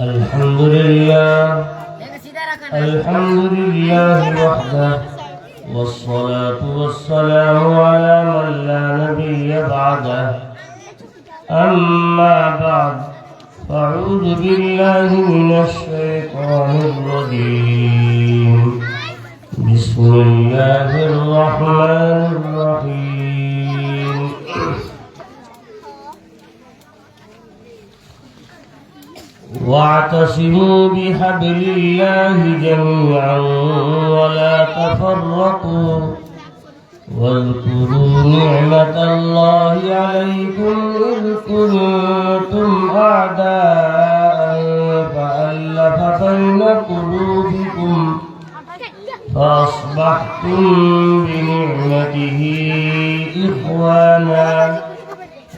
الحمد لله وحده والصلاة والسلام على من لا نبي بعده أما بعد فأعوذ بالله من الشيطان الرجيم بسم الله الرحمن الرحيم واعتصموا بحبل الله جميعا ولا تفرقوا واذكروا نعمة الله عليكم إذ كنتم أعداء فألف بين قلوبكم فأصبحتم بنعمته إخوانا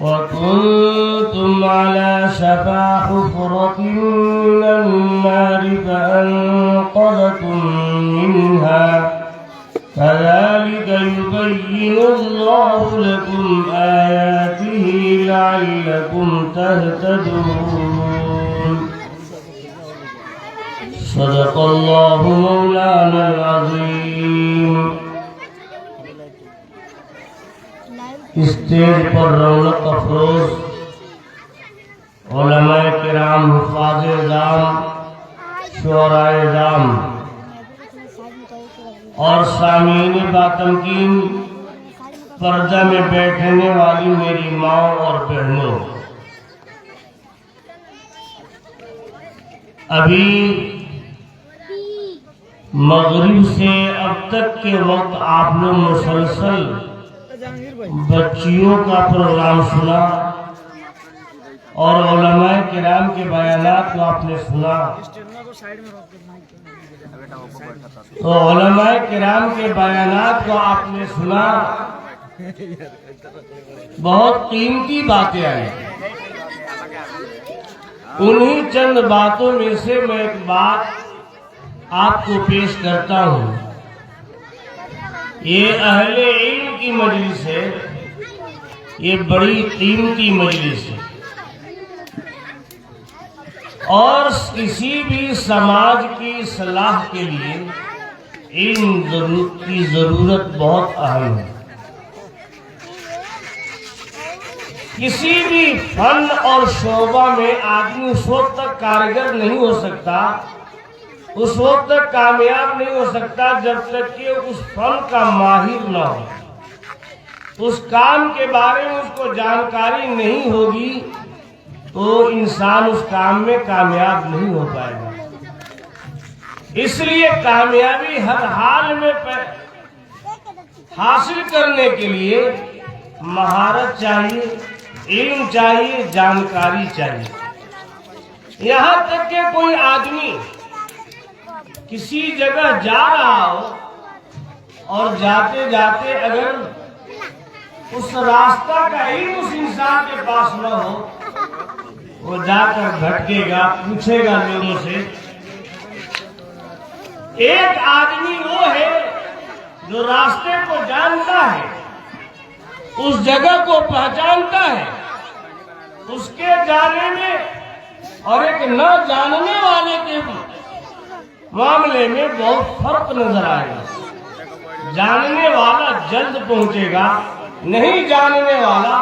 وكنتم على شفا حفرة من النار فأنقذكم منها كذلك يبين الله لكم آياته لعلكم تهتدون صدق الله مولانا العظيم. اسٹیج پر رونق افروز علماء کرام، حفاظ اعظام، شعراء اعظام اور سامعین باتمکین، پردہ میں بیٹھنے والی میری ماں اور بہنوں، ابھی مغرب سے اب تک کے وقت آپ لوگ مسلسل بچیوں کا پروگرام سنا اور علماء کرام کے بیانات کو آپ نے سنا. تو علماء کرام کے بیانات کو آپ نے سنا، بہت قیمتی باتیں آئی. انہی چند باتوں میں سے میں ایک بات آپ کو پیش کرتا ہوں. یہ اہل علم کی مجلس ہے، یہ بڑی قیمتی مجلس ہے اور کسی بھی سماج کی اصلاح کے لیے علم کی ضرورت بہت اہم ہے. کسی بھی فن اور شعبہ میں آدمی اس وقت تک کارگر نہیں ہو سکتا، اس وقت تک کامیاب نہیں ہو سکتا جب تک کہ اس فن کا ماہر نہ ہو، اس کام کے بارے میں اس کو جانکاری نہیں ہوگی تو انسان اس کام میں کامیاب نہیں ہو پائے گا. اس لیے کامیابی ہر حال میں حاصل کرنے کے لیے مہارت چاہیے، علم چاہیے، جانکاری چاہیے. یہاں تک کہ کوئی آدمی کسی جگہ جا رہا ہو اور جاتے جاتے اگر اس راستہ کا علم اس انسان کے پاس نہ ہو، وہ جا کر بھٹکے گا، پوچھے گا لوگوں سے. ایک آدمی وہ ہے جو راستے کو جانتا ہے، اس جگہ کو پہچانتا ہے، اس کے جانے میں اور ایک نہ جاننے والے کے معاملے میں بہت فرق نظر آئے گا. جاننے والا جلد پہنچے گا، نہیں جاننے والا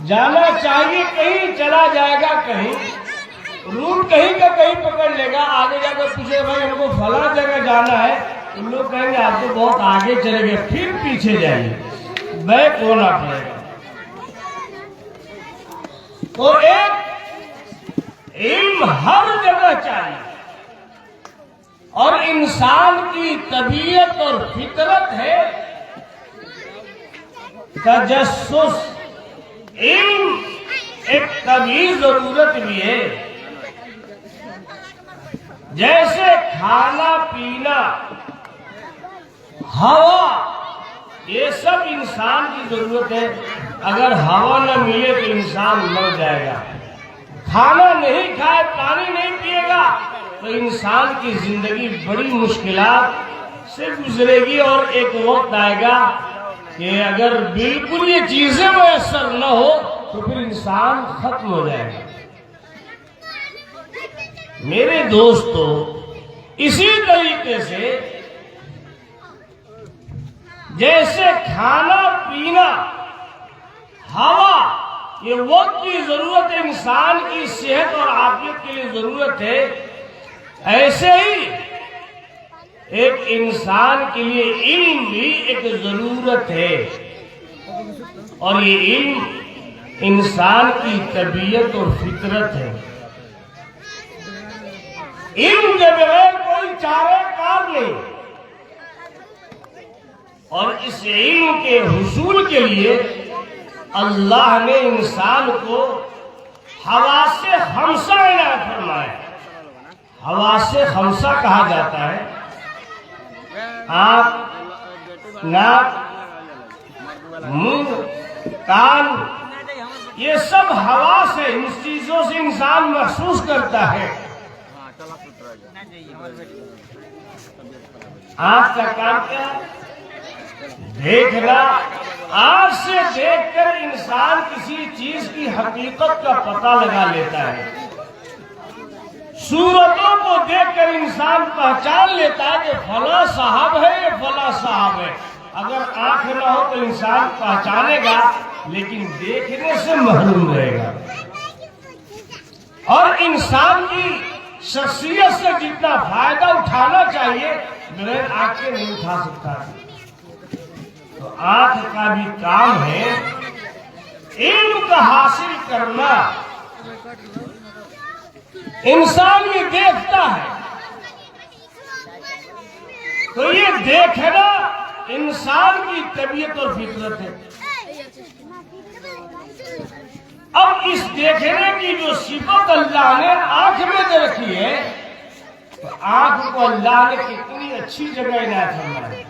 جانا چاہیے کہیں چلا جائے گا، کہیں روٹ کہیں کا کہیں پکڑ لے گا. آگے جا کر پوچھے بھائی ہم کو فلاں جگہ جانا ہے، ان لوگ کہیں گے آپ تو بہت آگے چلے گئے، پھر پیچھے جائیں گے، بیک ہونا پڑے گا. تو ایک علم ہر جگہ چاہیے اور انسان کی طبیعت اور فطرت ہے تجسس. علم ایک طبیعی ضرورت بھی ہے، جیسے کھانا پینا، ہوا، یہ سب انسان کی ضرورت ہے. اگر ہوا نہ ملے تو انسان مر جائے گا. کھانا نہیں کھائے، پانی نہیں پیے گا تو انسان کی زندگی بڑی مشکلات سے گزرے گی اور ایک وقت آئے گا کہ اگر بالکل یہ چیزیں میسر نہ ہو تو پھر انسان ختم ہو جائے گا. میرے دوستو اسی طریقے سے جیسے کھانا پینا ہوا یہ وقت کی ضرورت ہے، انسان کی صحت اور عافیت کے لیے ضرورت ہے، ایسے ہی ایک انسان کے لیے علم بھی ایک ضرورت ہے، اور یہ علم انسان کی طبیعت اور فطرت ہے۔ علم کے بغیر کوئی چارہ کار نہیں، اور اس علم کے حصول کے لیے اللہ نے انسان کو حواس خمسہ عنایت فرمایا۔ حواس خمسہ کہا جاتا ہے آنکھ، ناک، منہ، کان، یہ سب حواس ہے، ان چیزوں سے انسان محسوس کرتا ہے۔ آنکھ کا کام کیا ہے؟ دیکھنا۔ آنکھ سے دیکھ کر انسان کسی چیز کی حقیقت کا پتہ لگا لیتا ہے، صورتوں کو دیکھ کر انسان پہچان لیتا ہے کہ فلاں صاحب ہے یا فلاں صاحب ہے۔ اگر آنکھ نہ ہو تو انسان پہچانے گا لیکن دیکھنے سے محروم رہے گا، اور انسان کی شخصیت سے جتنا فائدہ اٹھانا چاہیے بغیر آنکھ کے نہیں اٹھا سکتا۔ تو آنکھ کا بھی کام ہے علم کا حاصل کرنا۔ انسان یہ دیکھتا ہے تو یہ دیکھنا انسان کی طبیعت اور فطرت ہے۔ اب اس دیکھنے کی جو صفت اللہ نے آنکھ میں دے رکھی ہے، تو آنکھ کو اللہ نے کتنی اچھی جگہ عنایت فرمائی ہے۔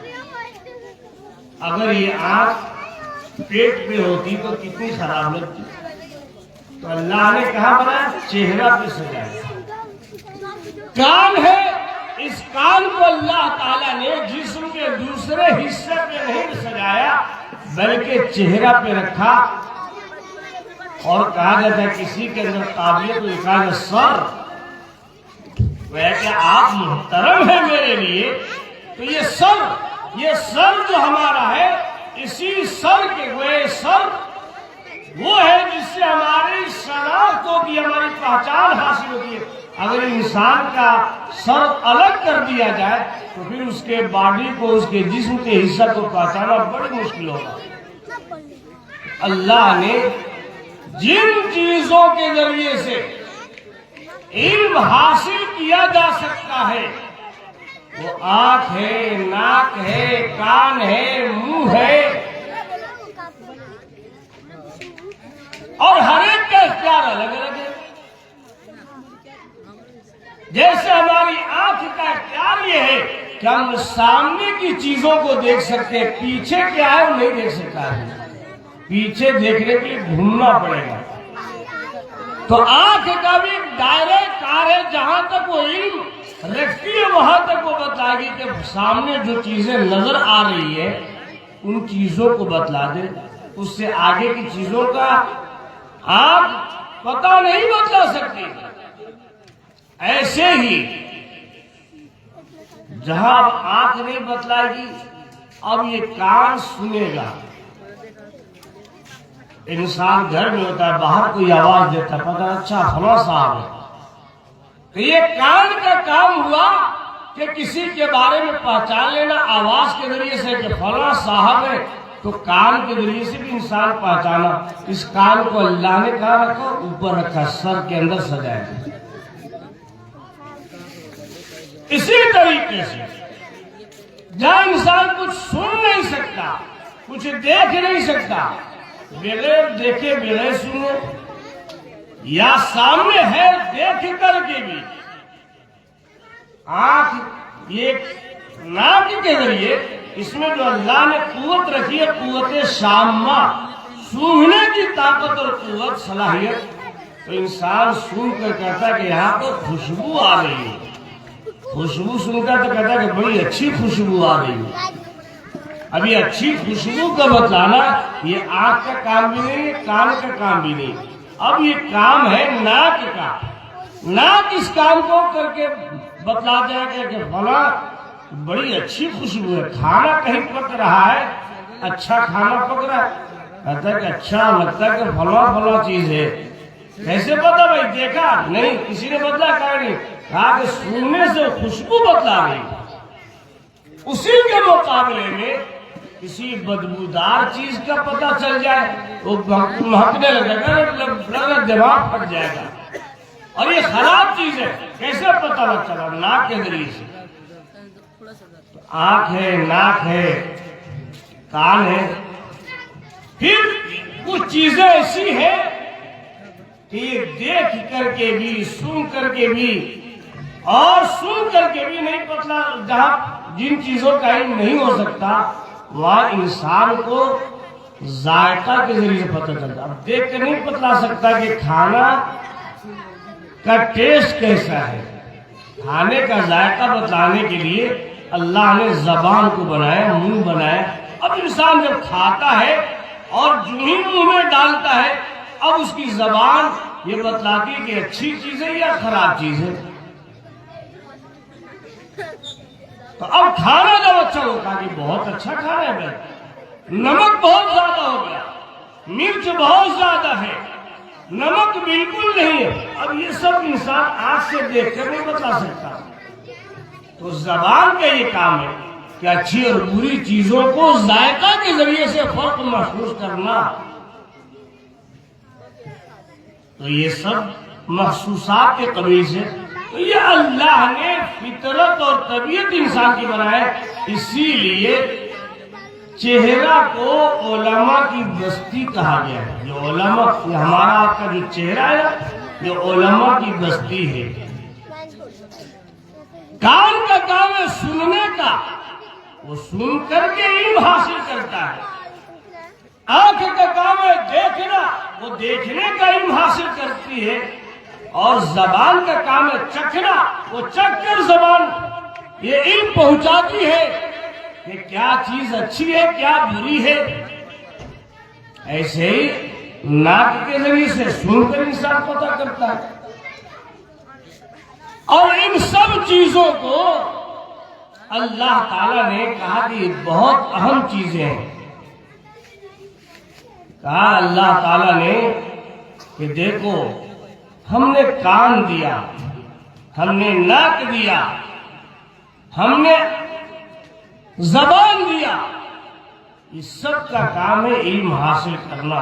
اگر یہ آنکھ پیٹ پہ ہوتی تو کتنی خراب لگتی، تو اللہ نے کہا بنایا چہرہ پہ سجایا۔ کان ہے، اس کان کو اللہ تعالیٰ نے جسم کے دوسرے حصے پہ نہیں سجایا بلکہ چہرہ پہ رکھا، اور کہا جاتا ہے کسی کے اندر قابلیت تو کہا جاتا سر، وہ کہ آپ محترم ہیں میرے لیے، تو یہ سر جو ہمارا ہے، اسی سر کے وہ سر وہ ہے جس سے ہماری شناخت ہوتی ہے، ہماری پہچان حاصل ہوتی ہے۔ اگر انسان کا سر الگ کر دیا جائے تو پھر اس کے باڈی کو، اس کے جسم کے حصہ کو پہچانا بڑی مشکل ہوگا۔ اللہ نے جن چیزوں کے ذریعے سے علم حاصل کیا جا سکتا ہے وہ آنکھ ہے، ناک ہے، کان ہے، منہ ہے، اور ہر ایک کا اختیار الگ الگ ہے۔ جیسے ہماری آنکھ کا اختیار یہ ہے کہ ہم سامنے کی چیزوں کو دیکھ سکتے ہیں، پیچھے کیا ہے وہ نہیں دیکھ سکتا ہے، پیچھے دیکھنے کے لیے گھومنا پڑے گا۔ تو آنکھ کا بھی دائرہ کار ہے، جہاں تک وہ علم رکھتی ہے وہاں تک وہ بتائے گی کہ سامنے جو چیزیں نظر آ رہی ہے ان چیزوں کو بتلا دے، اس سے آگے کی چیزوں کا آنکھ پتہ نہیں بتلا سکتی۔ ایسے ہی جہاں اب آنکھ نہیں بتلائے گی، اب یہ کان سنے گا۔ انسان گھر میں ہوتا ہے، باہر کوئی آواز دیتا ہے، پتہ اچھا فلاں صاحب ہے، تو یہ کان کا کام ہوا کہ کسی کے بارے میں پہچان لینا آواز کے ذریعے سے کہ فلاں صاحب ہے، تو کان کے ذریعے سے بھی انسان پہچانا۔ اس کان کو اللہ نے کہا رکھو، اوپر رکھا، سر کے اندر سجایا۔ اسی طریقے سے جہاں انسان کچھ سن نہیں سکتا، کچھ دیکھ نہیں سکتا، بغیر دیکھے بغیر سنے، یا سامنے ہے دیکھ کر کے بھی، آنکھ یہ ناک کے ذریعے، اس میں جو اللہ نے قوت رکھی ہے، قوت شامہ، سونگنے کی طاقت اور قوت صلاحیت، تو انسان سن کر کہتا ہے کہ یہاں پر خوشبو آ رہی ہے، خوشبو سنتا تو کہتا ہے کہ بڑی اچھی خوشبو آ رہی ہے۔ اب یہ اچھی خوشبو کا بتلانا یہ آنکھ کا کام بھی نہیں، کان کا کام بھی نہیں، اب یہ کام ہے ناک کا۔ ناک اس کام کو کر کے بتلاتا ہے کہ فلاں بڑی اچھی خوشبو ہے، کھانا کہیں پک رہا ہے، اچھا کھانا پک رہا ہے، کہتا ہے کہ اچھا لگتا ہے کہ فلاں فلاں چیز ہے۔ کیسے پتا بھائی؟ دیکھا نہیں، کسی نے بدلا کہا نہیں، کہا کہ سننے سے خوشبو بدلا گئی۔ اسی کے مقابلے میں کسی بدبودار چیز کا پتہ چل جائے وہ مہکنے لگے گا، دماغ پھٹ جائے گا، اور یہ خراب چیز ہے۔ کیسے پتہ لگ چلا؟ ناک کے ذریعے سے۔ آنکھ ہے، ناک ہے، کان ہے، پھر کچھ چیزیں ایسی ہیں کہ یہ دیکھ کر کے بھی، سن کر کے بھی، اور سن کر کے بھی نہیں پتہ، جہاں جن چیزوں کا علم نہیں ہو سکتا وہاں انسان کو ذائقہ کے ذریعے سے پتہ چلتا۔ اب دیکھ کر نہیں بتلا سکتا کہ کھانا کا ٹیسٹ کیسا ہے، کھانے کا ذائقہ بتلانے کے لیے اللہ نے زبان کو بنایا، منہ بنایا۔ اب انسان جب کھاتا ہے اور جو ہی منہ میں ڈالتا ہے، اب اس کی زبان یہ بتلاتی ہے کہ اچھی چیز ہے یا خراب چیز ہے۔ تو اب کھانا جب اچھا ہوگا کہ بہت اچھا کھانا ہے بھائی، نمک بہت زیادہ ہو گیا، مرچ بہت زیادہ ہے، نمک بالکل نہیں ہے، اب یہ سب انسان آنکھ سے دیکھ کر نہیں بتا سکتا۔ تو زبان کا یہ کام ہے کہ اچھی اور بری چیزوں کو ذائقہ کے ذریعے سے فرق محسوس کرنا۔ تو یہ سب محسوسات کے قبیل سے، تو یہ اللہ نے فطرت اور طبیعت انسان کی بنائے۔ اسی لیے چہرہ کو علماء کی بستی کہا گیا ہے۔ جو علماء، یہ ہمارا آپ کا جو چہرہ ہے یہ علماء کی بستی ہے۔ کان کا کام ہے سننے کا، وہ سن کر کے علم حاصل کرتا ہے۔ آنکھ کا کام ہے دیکھنا، وہ دیکھنے کا علم حاصل کرتی ہے۔ اور زبان کا کام ہے چکھنا، وہ چکھ کر زبان یہ علم پہنچاتی ہے کہ کیا چیز اچھی ہے کیا بری ہے۔ ایسے ہی ناک کے ذریعے سے سن کر انسان پتہ کرتا ہے۔ اور ان سب چیزوں کو اللہ تعالیٰ نے کہا کہ بہت اہم چیزیں ہیں۔ کہا اللہ تعالیٰ نے کہ دیکھو، ہم نے کان دیا، ہم نے ناک دیا، ہم نے زبان دیا، اس سب کا کام ہے علم حاصل کرنا۔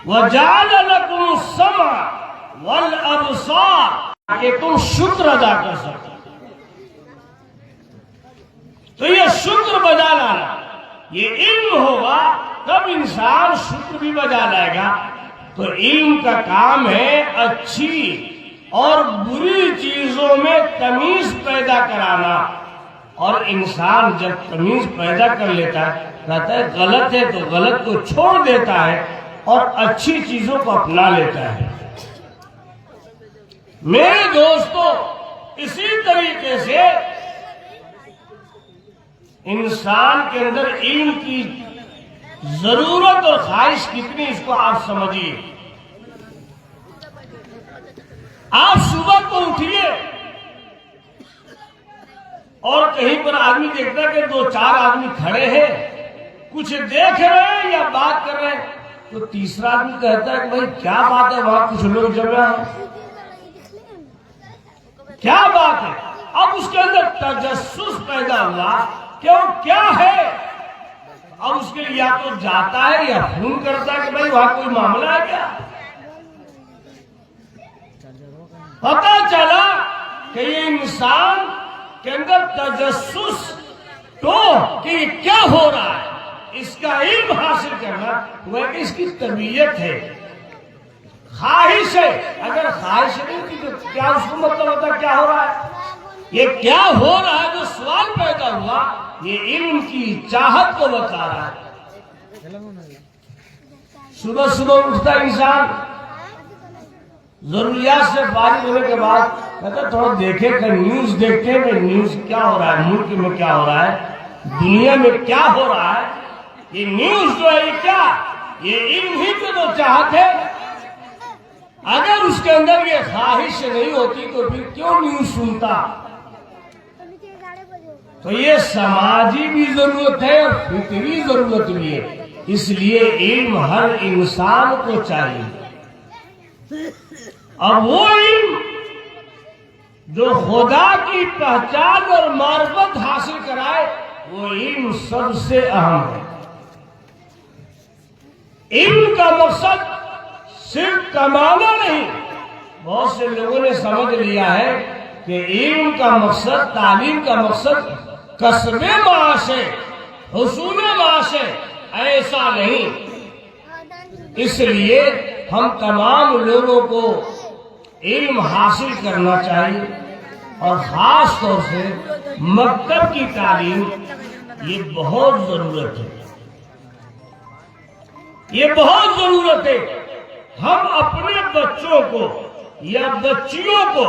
وَجَعَلَ لَكُمُ السَّمْعَ وَالْأَبْصَارَ، کہ تم شکر ادا کر سکو۔ تو یہ شکر بجا لانا، یہ علم ہوگا تب انسان شکر بھی بجا لائے گا۔ تو علم کا کام ہے اچھی اور بری چیزوں میں تمیز پیدا کرانا۔ اور انسان جب تمیز پیدا کر لیتا ہے، کہتا ہے غلط ہے تو غلط کو چھوڑ دیتا ہے اور اچھی چیزوں کو اپنا لیتا ہے۔ میرے دوستو، اسی طریقے سے انسان کے اندر علم کی ضرورت اور خواہش کتنی، اس کو آپ سمجھیے۔ آپ صبح کو اٹھیے اور کہیں پر آدمی دیکھتا ہے کہ 2-4 آدمی کھڑے ہیں، کچھ دیکھ رہے ہیں یا بات کر رہے ہیں، تو تیسرا آدمی کہتا ہے کہ بھائی کیا بات ہے، وہاں کچھ لوگ جمع ہیں، کیا بات ہے؟ اب اس کے اندر تجسس پیدا ہوا کہ وہ کیا ہے۔ اب اس کے لیے یا تو جاتا ہے یا فون کرتا ہے کہ بھائی وہاں کوئی معاملہ ہے کیا۔ پتہ چلا کہ یہ انسان کے اندر تجسس تو کہ یہ کیا ہو رہا ہے، اس کا علم حاصل کرنا وہ اس کی طبیعت ہے، خواہش ہے۔ اگر خواہش نہیں تھی تو کیا اس کو مطلب ہوتا کیا ہو رہا ہے؟ یہ کیا ہو رہا ہے جو سوال پیدا ہوا، یہ علم کی چاہت کو بتا رہا ہے۔ صبح صبح اٹھتا انسان، ضروریات سے فارغ ہونے کے بعد کہتا تھوڑا دیکھے کہ نیوز دیکھتے ہیں کہ نیوز کیا ہو رہا ہے، ملک میں کیا ہو رہا ہے، دنیا میں کیا ہو رہا ہے۔ یہ نیوز جو ہے یہ کیا، یہ علم ہی کی تو چاہت ہے۔ کے اندر یہ خواہش نہیں ہوتی تو پھر کیوں نہیں سنتا؟ تو یہ سماجی بھی ضرورت ہے اور فطری ضرورت بھی ہے، اس لیے علم ہر انسان کو چاہیے۔ اب وہ علم جو خدا کی پہچان اور معرفت حاصل کرائے وہ علم سب سے اہم ہے۔ علم کا مقصد صرف کمانا نہیں، بہت سے لوگوں نے سمجھ لیا ہے کہ علم کا مقصد، تعلیم کا مقصد کسب معاش ہے، حصول معاش ہے، ایسا نہیں۔ اس لیے ہم تمام لوگوں کو علم حاصل کرنا چاہیے، اور خاص طور سے مکتب کی تعلیم یہ بہت ضرورت ہے، یہ بہت ضرورت ہے۔ ہم اپنے بچوں کو یا بچیوں کو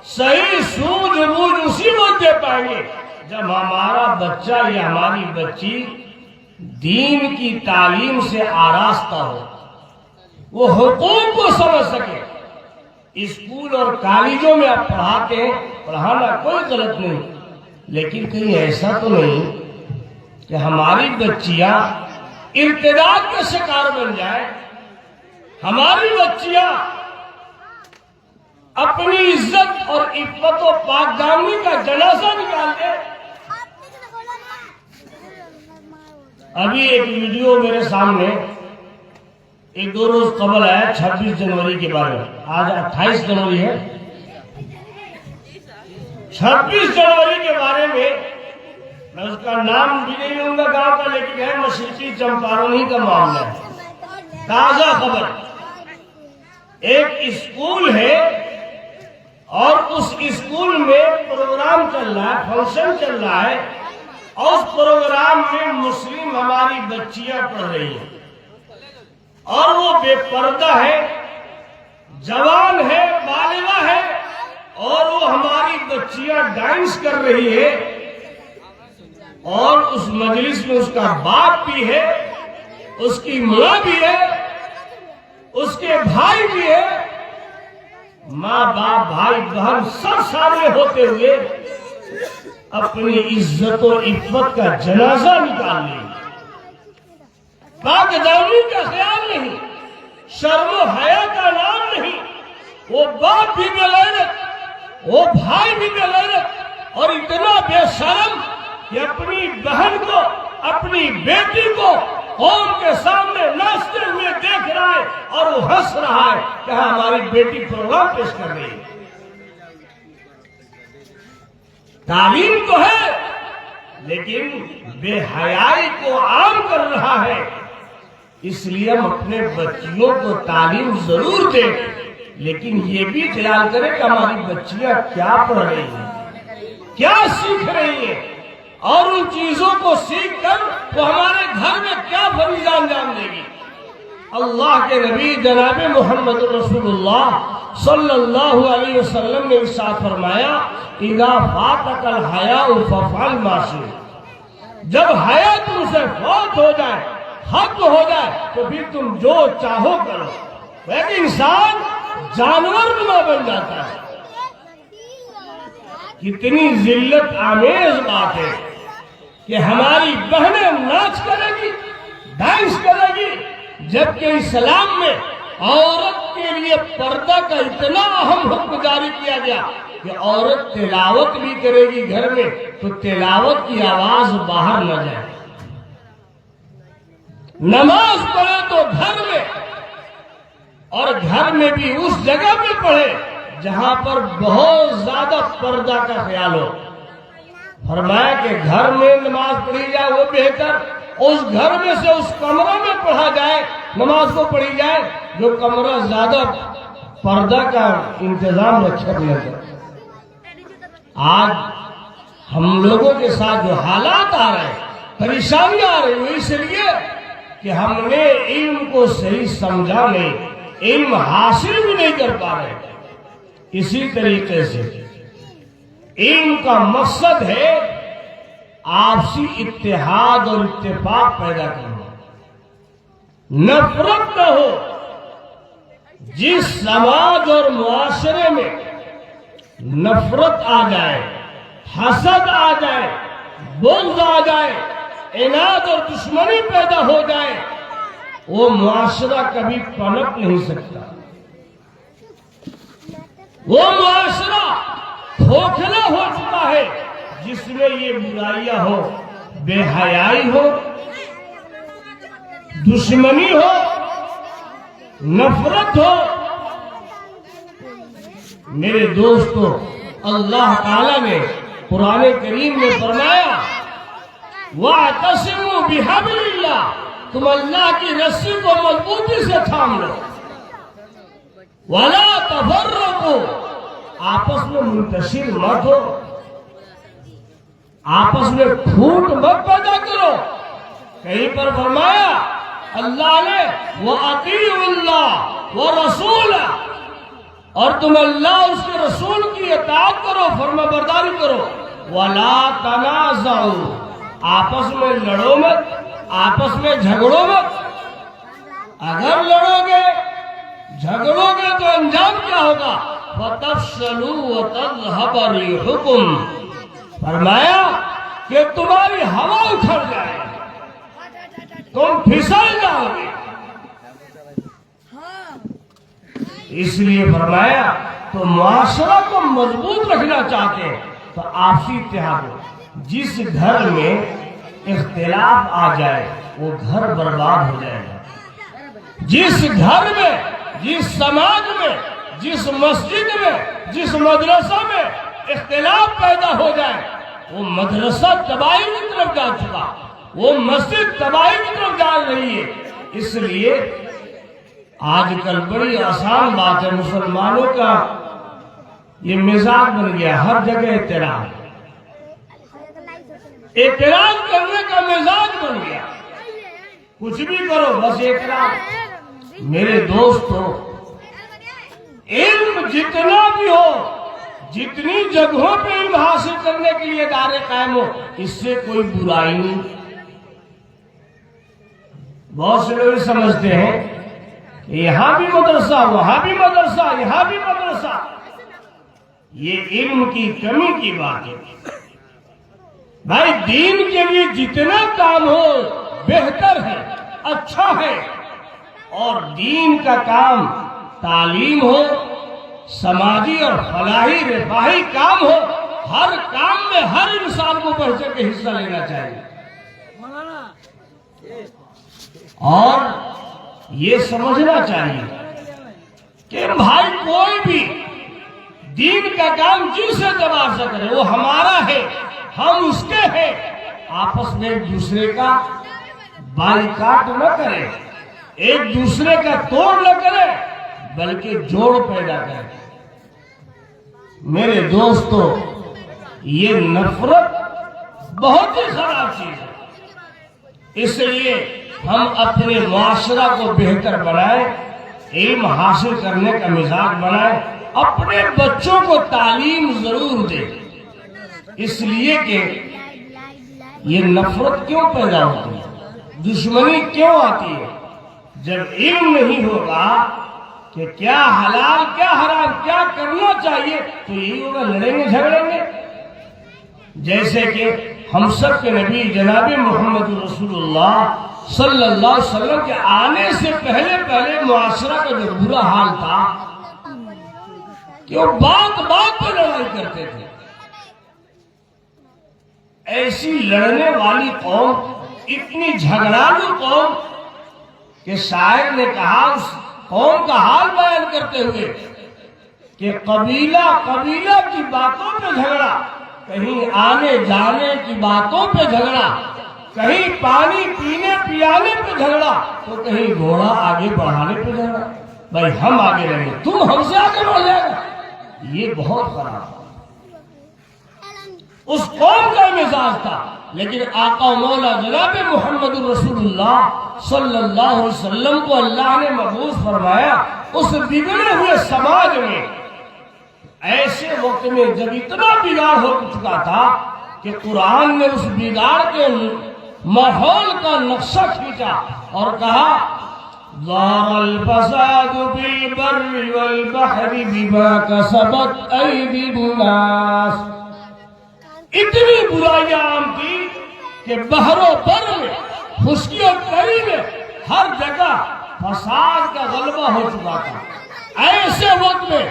صحیح سوجھ بوجھ اسی وقت دے پائیں گے جب ہمارا بچہ یا ہماری بچی دین کی تعلیم سے آراستہ ہو، وہ حقوق کو سمجھ سکے۔ اسکول اور کالجوں میں آپ پڑھاتے ہیں، پڑھانا کوئی غلط نہیں، لیکن کہیں ایسا تو نہیں کہ ہماری بچیاں ارتداد کا شکار بن جائیں، ہماری بچیاں اپنی عزت اور عفت و پاک دامنی کا جنازہ نکال دیں۔ ابھی ایک ویڈیو میرے سامنے ایک دو روز قبل آیا 26 جنوری کے بارے میں، آج 28 جنوری ہے۔ 26 جنوری کے بارے میں میں اس کا نام بھی نہیں لوں گا گاؤں کا، لیکن ہے مشرقی چمپارن ہی کا معاملہ ہے، تازہ خبر۔ ایک اسکول ہے اور اس اسکول میں پروگرام چل رہا ہے، فنکشن چل رہا ہے، اور اس پروگرام میں مسلم ہماری بچیاں پڑھ رہی ہیں، اور وہ بے پردہ ہے، جوان ہے، بالغہ ہے، اور وہ ہماری بچیاں ڈانس کر رہی ہے، اور اس مجلس میں اس کا باپ بھی ہے، اس کی ماں بھی ہے، اس کے بھائی بھی ہے، ماں باپ بھائی بہن سب شامل ہوتے ہوئے اپنی عزت و عفت کا جنازہ نکال لیں، پاک دامنی کا خیال نہیں، شرم و حیا کا نام نہیں۔ وہ باپ بھی بے غیرت، وہ بھائی بھی بے غیرت، اور اتنا بے شرم کہ اپنی بہن کو، اپنی بیٹی کو قوم کے سامنے ناچتے ہوئے دیکھ رہا ہے اور وہ ہنس رہا ہے کہ ہماری بیٹی پروگرام پیش کر رہی ہے۔ تعلیم تو ہے لیکن بے حیائی کو عام کر رہا ہے، اس لیے ہم اپنے بچیوں کو تعلیم ضرور دیں، لیکن یہ بھی خیال کریں کہ ہماری بچیاں کیا پڑھ رہی ہیں، کیا سیکھ رہی ہیں، اور ان چیزوں کو سیکھ کر وہ ہمارے گھر میں کیا فریضہ انجام دے گی۔ اللہ کے نبی جناب محمد رسول اللہ صلی اللہ علیہ وسلم نے ارشاد فرمایا، اذا فاتک الحیاء فافعل ما شئت، جب حیا تم سے فوت ہو جائے، ختم ہو جائے، تو پھر تم جو چاہو کرو۔ ایک انسان جانور نما بن جاتا ہے۔ کتنی ذلت آمیز بات ہے کہ ہماری بہنیں ناچ کرے گی، ڈانس کرے گی، جبکہ اسلام میں عورت کے لیے پردہ کا اتنا اہم حکم جاری کیا گیا کہ عورت تلاوت بھی کرے گی گھر میں تو تلاوت کی آواز باہر نہ جائے، نماز پڑھے تو گھر میں، اور گھر میں بھی اس جگہ پہ پڑھے جہاں پر بہت زیادہ پردہ کا خیال ہو۔ فرمایا کہ گھر میں نماز پڑھی جائے وہ بہتر، اس گھر میں سے اس کمرہ میں پڑھا جائے، نماز کو پڑھی جائے جو کمرہ زیادہ پردہ کا انتظام رکھے گئے۔ آج ہم لوگوں کے ساتھ جو حالات آ رہے ہیں، پریشانیاں آ رہی ہیں، اس لیے کہ ہم نے علم کو صحیح سمجھا نہیں، علم حاصل بھی نہیں کر پا رہے۔ اسی طریقے سے علم کا مقصد ہے آپسی اتحاد اور اتفاق پیدا کرنا، نفرت نہ ہو، جس سماج اور معاشرے میں نفرت آ جائے، حسد آ جائے، بغض آ جائے، عناد اور دشمنی پیدا ہو جائے، وہ معاشرہ کبھی پنپ نہیں سکتا۔ وہ معاشرہ کھوکھلا ہو چکا ہے جس میں یہ برائیاں ہو، بے حیائی ہو، دشمنی ہو، نفرت ہو۔ میرے دوستو، اللہ تعالیٰ نے قرآن کریم میں فرمایا وَاعْتَصِمُوا بِحَبْلِ اللَّهِ، تم اللہ کی رسی کو مضبوطی سے تھام لو، وَلَا تَفَرَّقُوا، آپس میں منتشر مت ہو، آپس میں پھوٹ مت پیدا کرو۔ کہیں پر فرمایا اللہ نے وَأَطِيعُوا اللَّهَ وَرَسُولَهُ، اور تم اللہ اس کے رسول کی اطاعت کرو، فرما برداری کرو۔ وَلَا تَنَازَعُوا، آپس میں لڑو مت، آپس میں جھگڑو مت۔ اگر لڑو گے، جھگڑو گے تو انجام کیا ہوگا؟ فَتَفْشَلُوا وَتَذْهَبَ رِيحُكُمْ، فرمایا کہ تمہاری ہوا اکھڑ جائے، تم پھسل جاؤ گے۔ اس لیے فرمایا تو معاشرہ کو مضبوط رکھنا چاہتے ہیں تو آپسی اتحاد ہو۔ جس گھر میں اختلاف آ جائے وہ گھر برباد ہو جائے گا۔ جس گھر میں، جس سماج میں، جس مسجد میں، جس مدرسہ میں اختلاف پیدا ہو جائے وہ مدرسہ تباہی کی طرف جا چکا، وہ مسجد تباہی کی طرف جا رہی ہے۔ اس لیے آج کل بڑی آسان بات ہے، مسلمانوں کا یہ مزاج بن گیا، ہر جگہ اعتراض، اعتراض کرنے کا مزاج بن گیا، کچھ بھی کرو بس اعتراض۔ میرے دوستو، علم جتنا بھی ہو، جتنی جگہوں پہ علم حاصل کرنے کے لیے ادارے قائم ہو، اس سے کوئی برائی نہیں۔ بہت سے لوگ سمجھتے ہیں کہ یہاں بھی مدرسہ، وہاں بھی مدرسہ، یہاں بھی مدرسہ، یہ علم کی کمی کی بات ہے۔ بھائی دین کے لیے جتنا کام ہو بہتر ہے، اچھا ہے، اور دین کا کام تعلیم ہو، سماجی اور فلاحی رفاہی کام ہو، ہر کام میں ہر انسان کو بڑھ چڑھ کے حصہ لینا چاہیے۔ اور یہ سمجھنا چاہیے کہ بھائی کوئی بھی دین کا کام جن سے اعتبار سے کرے وہ ہمارا ہے، ہم اس کے ہیں، آپس میں ایک دوسرے کا بائیکاٹ نہ کرے، ایک دوسرے کا توڑ نہ کرے، بلکہ جوڑ پیدا کرے۔ میرے دوستو، یہ نفرت بہت ہی خراب چیز ہے، اس لیے ہم اپنے معاشرہ کو بہتر بنائیں، علم حاصل کرنے کا مزاج بنائیں، اپنے بچوں کو تعلیم ضرور دیں، اس لیے کہ یہ نفرت کیوں پیدا ہوتی ہے، دشمنی کیوں آتی ہے؟ جب علم نہیں ہوگا کہ کیا حلال کیا حرام کیا کرنا چاہیے تو یہی ہوگا، لڑیں گے جھگڑیں گے۔ جیسے کہ ہم سب کے نبی جناب محمد رسول اللہ صلی اللہ علیہ وسلم کے آنے سے پہلے معاشرہ کا جو برا حال تھا کہ وہ بات بات پہ لڑائی کرتے تھے۔ ایسی لڑنے والی قوم، اتنی جھگڑالو قوم کہ شاعر نے کہا اس قوم کا حال بیان کرتے ہوئے کہ قبیلہ قبیلہ کی باتوں پہ جھگڑا، کہیں آنے جانے کی باتوں پہ جھگڑا، کہیں پانی پینے پیانے پہ جھگڑا، تو کہیں گھوڑا آگے بڑھانے پہ جھگڑا۔ بھائی ہم آگے رہیں گے، تم ہم سے آگے بڑھ جائے گا، یہ بہت خراب ہے۔ اس قوم کا مزاج تھا، لیکن آقا و مولا جناب محمد رسول اللہ صلی اللہ علیہ وسلم کو اللہ نے مبعوث فرمایا اس بگڑے ہوئے سماج میں، ایسے وقت میں جب اتنا بگاڑ ہو چکا تھا کہ قرآن نے اس بگاڑ کے ماحول کا نقشہ کھینچا اور کہا ظهر الفساد في البر والبحر بما كسبت أيدي الناس. اتنی برائیاں عام کی کہ بحر و بر میں، خشکی اور تری میں ہر جگہ فساد کا غلبہ ہو چکا تھا. ایسے وقت میں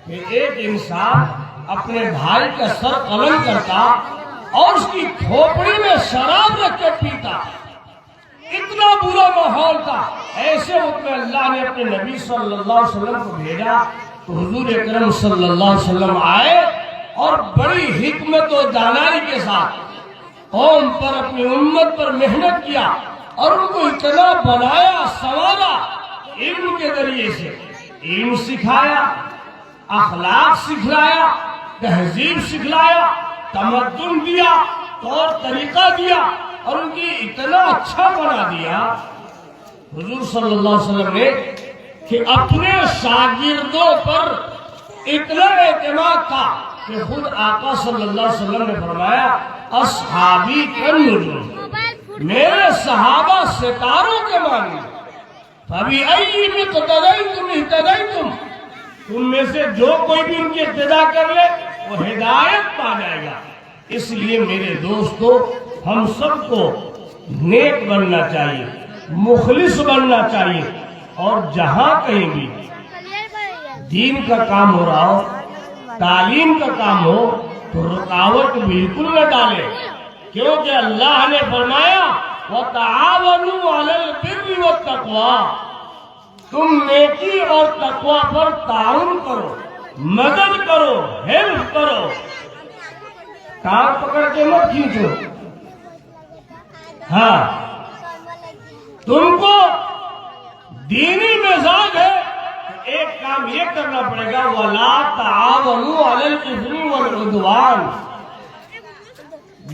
کہ ایک انسان اپنے بھائی کا سر قلم کرتا اور اس کی کھوپڑی میں شراب رکھ کے پیتا، اتنا برا ماحول تھا. ایسے وقت میں اللہ نے اپنے نبی صلی اللہ علیہ وسلم کو بھیجا تو حضور اکرم صلی اللہ علیہ وسلم آئے اور بڑی حکمت و دانائی کے ساتھ قوم پر، اپنی امت پر محنت کیا اور ان کو اتنا بنایا سنوارا. علم کے ذریعے سے علم سکھایا، اخلاق سکھلایا، تہذیب سکھلایا، تمدن دیا، طور طریقہ دیا اور ان کی اتنا اچھا بنا دیا حضور صلی اللہ علیہ وسلم نے کہ اپنے شاگردوں پر اتنا اعتماد تھا کہ خود آقا صلی اللہ علیہ وسلم نے فرمایا اصحابی کالنجوم، میرے صحابہ ستاروں کے مانند. فَبِأَيِّ مِقْتَدَيْتُمْ اهْتَدَيْتُمْ، تم میں سے جو کوئی بھی ان کی اقتدا کر لے وہ ہدایت پا جائے گا. اس لیے میرے دوستو، ہم سب کو نیک بننا چاہیے، مخلص بننا چاہیے، اور جہاں کہیں بھی دین کا کام ہو رہا ہو، تعلیم کا کام ہو تو رکاوٹ بالکل نہ ڈالے، کیونکہ اللہ نے فرمایا وَتَعَاوَنُوا عَلَى الْبِرِّ وَالتَّقْوَىٰ، تم نیکی اور تقوی پر تعاون کرو، مدد کرو، ہیلپ کرو. ٹانگ پکڑ کے مت کھینچو. ہاں، تم کو دینی مزاج ہے تو ایک کام یہ کرنا پڑے گا وَلَا تَعَاوَنُوا عَلَى الْإِثْمِ وَالْعُدْوَانِ،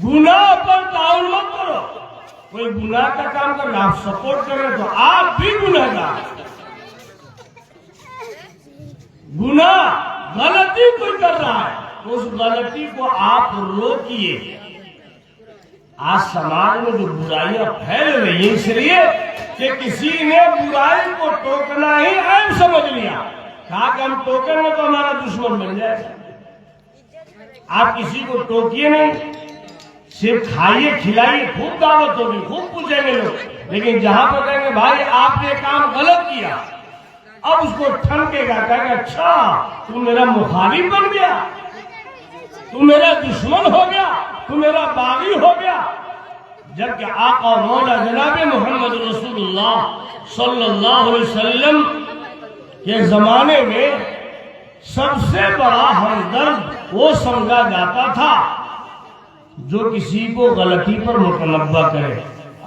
گناہ پر تعاون مت کرو. کوئی گناہ کا کام کرنا آپ سپورٹ کریں تو آپ بھی گناہ گار. گناہ غلطی کوئی کر رہا ہے تو اس غلطی کو آپ روکیے. آج سماج میں جو برائیاں پھیل رہی ہیں اس لیے کہ کسی نے برائی کو ٹوکنا ہی عیب سمجھ لیا، کہا کہ ہم ٹوکیں گے تو ہمارا دشمن بن جائے گا. آپ کسی کو ٹوکیے نہیں، صرف کھائیے کھلائیے، خوب دعوت ہوگی، خوب پوچھیں گے لوگ، لیکن جہاں پر کہیں گے بھائی آپ نے کام غلط کیا، اب اس کو ٹھنکے گا، کہے گا اچھا تو میرا مخالف بن گیا، تو میرا دشمن ہو گیا، تو میرا باغی ہو گیا. جبکہ آقا مولا جناب محمد رسول اللہ صلی اللہ علیہ وسلم کے زمانے میں سب سے بڑا ہمدرد وہ سمجھا جاتا تھا جو کسی کو غلطی پر متنبہ کرے.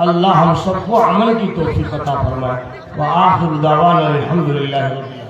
اللہ ہم سب کو عمل کی توفیق عطا فرمائے. وآخر دعوانا الحمدللہ رب العالمین.